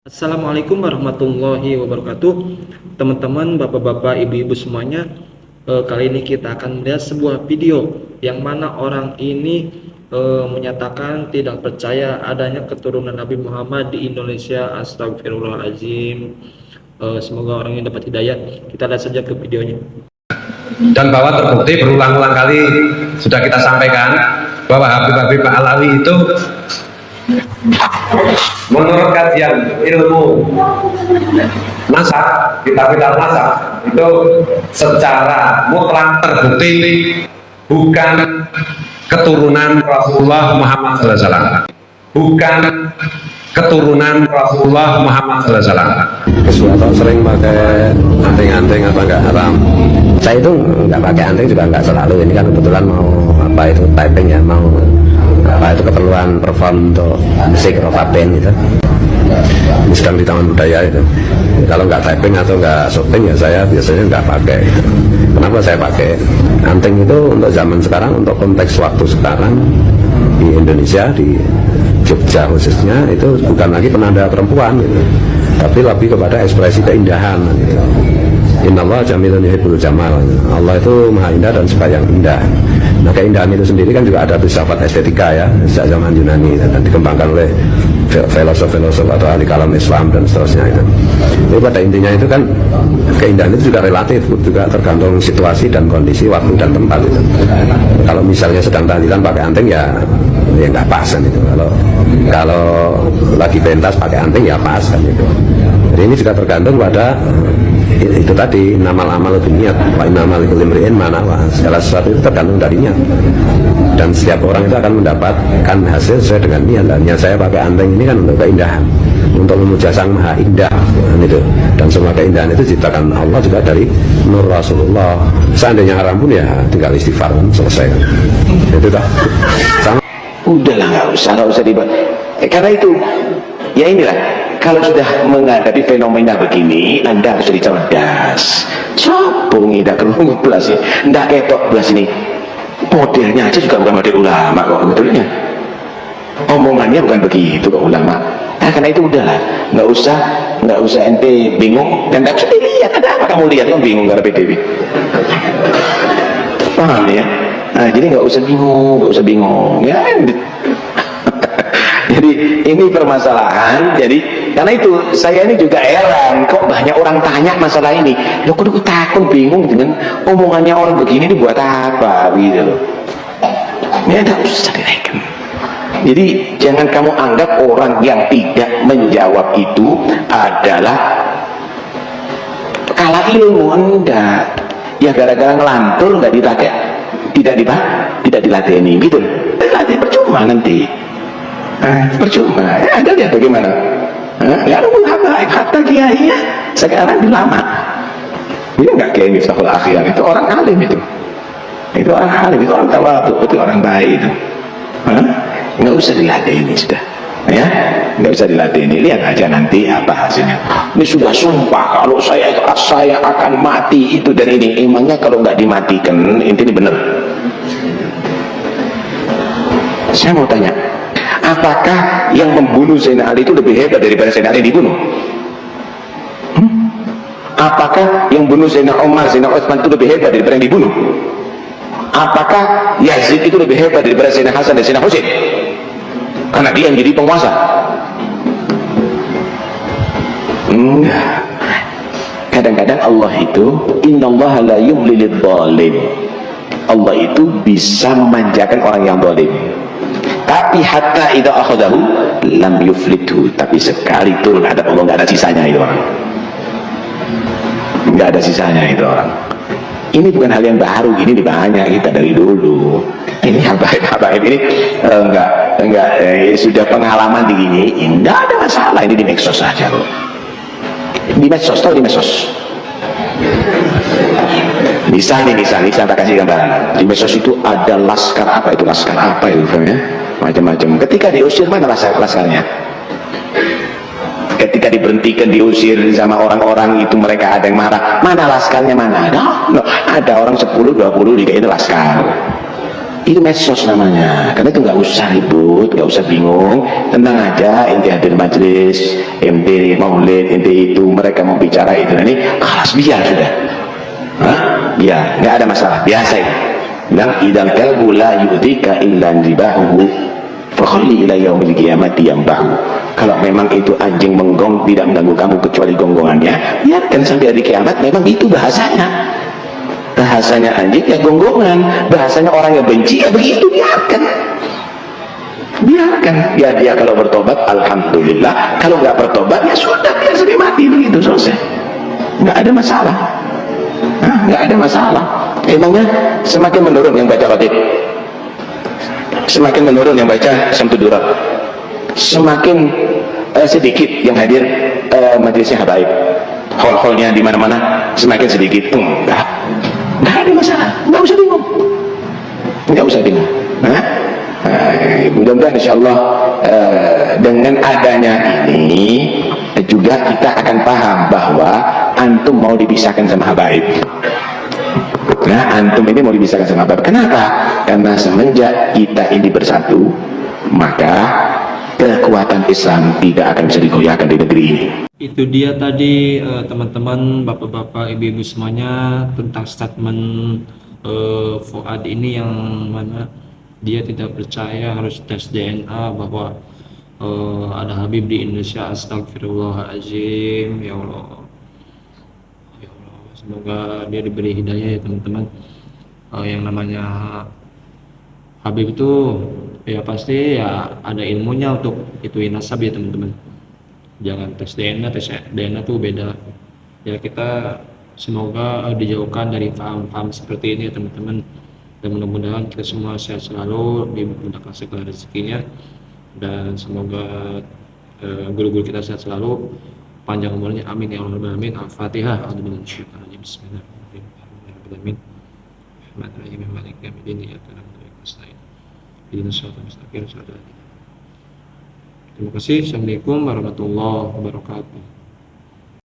Assalamualaikum warahmatullahi wabarakatuh. Teman-teman, bapak-bapak, ibu-ibu semuanya, kali ini kita akan melihat sebuah video yang mana orang ini menyatakan tidak percaya adanya keturunan Nabi Muhammad di Indonesia. Astagfirullahaladzim. Semoga orang ini dapat hidayah. Kita lihat saja ke videonya. Dan bahwa terbukti berulang-ulang kali sudah kita sampaikan bahwa Habib Alawi itu menurut kajian ilmu nasab, kitab-kitab nasab itu secara mutlak terbukti bukan keturunan Rasulullah Muhammad SAW, bukan keturunan Rasulullah Muhammad SAW. Sesuatu sering pakai anting-anting apa enggak haram? Saya itu nggak pakai anting juga nggak selalu. Ini kan kebetulan mau apa itu typing ya, mau apa itu keperluan perform untuk musik rokaben gitu. Ini sedang di taman budaya itu. Kalau nggak typing atau nggak shopping ya saya biasanya nggak pakai gitu. Kenapa saya pakai anting itu untuk zaman sekarang, untuk konteks waktu sekarang di Indonesia, di Jogja khususnya, itu bukan lagi penanda perempuan gitu, tapi lebih kepada ekspresi keindahan gitu. Innallaha jamilun yuhibbul jamal. Allah itu maha indah dan suka yang indah. Nah, keindahan itu sendiri kan juga ada filsafat estetika ya, sejak zaman Yunani dan dikembangkan oleh filosof-filosof atau ahli kalam Islam dan seterusnya itu. Jadi pada intinya itu kan keindahan itu juga relatif, juga tergantung situasi dan kondisi, waktu dan tempat itu. Kalau misalnya sedang tahlilan pakai anting ya nggak pas kan itu. Kalau lagi pentas pakai anting ya pas kan itu. Jadi ini juga tergantung pada itu tadi, namal amal itu niat, wa innamal likulli imri'in ma nawa. Segala sesuatu itu tergantung dari niat, dan setiap orang itu akan mendapatkan hasil sesuai dengan niat. Dan yang saya pakai anting ini kan untuk keindahan, untuk memuja Sang Maha Indah gitu. Dan semua keindahan itu ciptakan Allah juga dari nur Rasulullah. Seandainya haram pun ya tinggal istighfar, selesai. Itu dah. Sama. Udahlah, nggak usah dibahas. Karena itu ya inilah, kalau sudah menghadapi fenomena begini, Anda harus jadi cerdas. Sopong tidak kerungu belas ya, tidak ketok belas ini. Modelnya aja juga bukan model ulama kok, betulnya. Omongannya bukan begitu kok ulama. Nah, karena itu udahlah, nggak usah ente bingung dan nggak usah dilihat. Ada apa kamu lihat kamu bingung karena PDW? Paham ya? Nah, jadi nggak usah bingung ya. Jadi ini permasalahan. Jadi karena itu saya ini juga heran, kok banyak orang tanya masalah ini. Loh, kok aku takut bingung dengan omongannya orang begini, ini buat apa gitu loh. Ya nggak usah direken. Jadi jangan kamu anggap orang yang tidak menjawab itu adalah kalah ilmu. Enggak. Ya gara-gara ngelantur nggak dipakai, tidak dilatih gitu. Dilatih percuma nanti. Percuma. Anda lihat bagaimana? Ya kata kiai ya sekarang dilama. Dia nggak kayak Miftahul Akhyar, itu orang alim itu orang alim, itu orang tawadhu, itu orang baik itu. Nggak usah dilatih ini sudah. Ya, nggak usah dilatih ini. Lihat aja nanti apa hasilnya. Ini sudah sumpah kalau saya akan mati itu dan ini. Emangnya kalau nggak dimatikan ini benar? Saya mau tanya, apakah yang membunuh Zainal Ali itu lebih hebat daripada Zainal Ali dibunuh? Apakah yang bunuh Zainal Umar, Zainal Utsman itu lebih hebat daripada yang dibunuh? Apakah Yazid itu lebih hebat daripada Zainal Hasan dan Zainal Husain? Karena dia yang jadi penguasa? Enggak. Kadang-kadang Allah itu innallaha la yumlilid dhalim. Allah itu bisa memanjakan orang yang zalim. Tapi hatta idza akhadahu lam yuflithu, tapi sekali turun adab Allah nggak ada sisanya itu orang. Nggak ada sisanya itu orang. Ini bukan hal yang baru, ini banyak kita dari dulu. Ini habaib ini enggak sudah pengalaman diginiin, enggak ada masalah. Ini di medsos saja loh. Di medsos, tahu di medsos. Misalnya tak kasih gambaran. Di medsos itu ada laskar apa itu ya? Macam-macam. Ketika diusir, mana laskarnya? Ketika diberhentikan, diusir sama orang-orang itu, mereka ada yang marah, mana laskarnya, mana? No, ada orang 10-20 dikaitkan laskar. Itu medsos namanya. Karena itu nggak usah ribut, nggak usah bingung, tenang aja. Ente hadir majelis, ente maulid, ente itu mereka mau bicara itu ini, kelas biar sudah. Hah? Biar, nggak ada masalah, biasa itu. Bilang idal kalbu la yu'dika illa ribahu fakhalli ila yaumil qiyamati yambahu. Kalau memang itu anjing menggong tidak mengganggu kamu kecuali gonggongannya, biarkan sampai hari kiamat. Memang itu bahasanya. Bahasanya anjing ya gonggongan, bahasanya orang yang benci ya begitu, biarkan. Biarkan. Ya dia kalau bertobat alhamdulillah, kalau nggak bertobat ya sudah, biar sampai mati begitu, selesai. Nggak ada masalah. Nggak ada masalah. Emangnya semakin menurun yang baca Ratib, semakin menurun yang baca Syamsuddurrah, semakin sedikit yang hadir majelisnya habaib, hall-hallnya di mana-mana semakin sedikit. Nggak ada masalah, nggak usah bingung, nggak usah bingung. Mudah-mudahan insyaallah dengan adanya ini juga kita akan paham bahwa antum mau dipisahkan sama habaib. Nah, antum ini mau dipisahkan sama habaib. Kenapa? Karena semenjak kita ini bersatu, maka kekuatan Islam tidak akan bisa digoyahkan di negeri ini. Itu dia tadi teman-teman, bapak-bapak, ibu-ibu semuanya tentang statement Fuad ini, yang mana dia tidak percaya harus tes DNA bahwa ada Habib di Indonesia. Astagfirullahaladzim, ya Allah, ya Allah, semoga dia diberi hidayah ya teman-teman. Yang namanya Habib itu ya pasti ya ada ilmunya untuk ituin nasab ya teman-teman. Jangan tes DNA tuh beda ya. Kita semoga dijauhkan dari paham-paham seperti ini ya teman-teman, dan mudah-mudahan kita semua sehat selalu, dimudahkan segala rezekinya, dan semoga guru-guru kita sehat selalu, panjang umurnya, amin ya rabbal alamin. Al-Fatihah. Bismillahirrahmanirrahim. Bismillahirrahmanirrahim. Bismillahirrahmanirrahim. Maliki yaumiddin. Iyyaka na'budu wa iyyaka nasta'in. Ihdinas siratal mustaqim. Terima kasih. Assalamualaikum warahmatullahi wabarakatuh.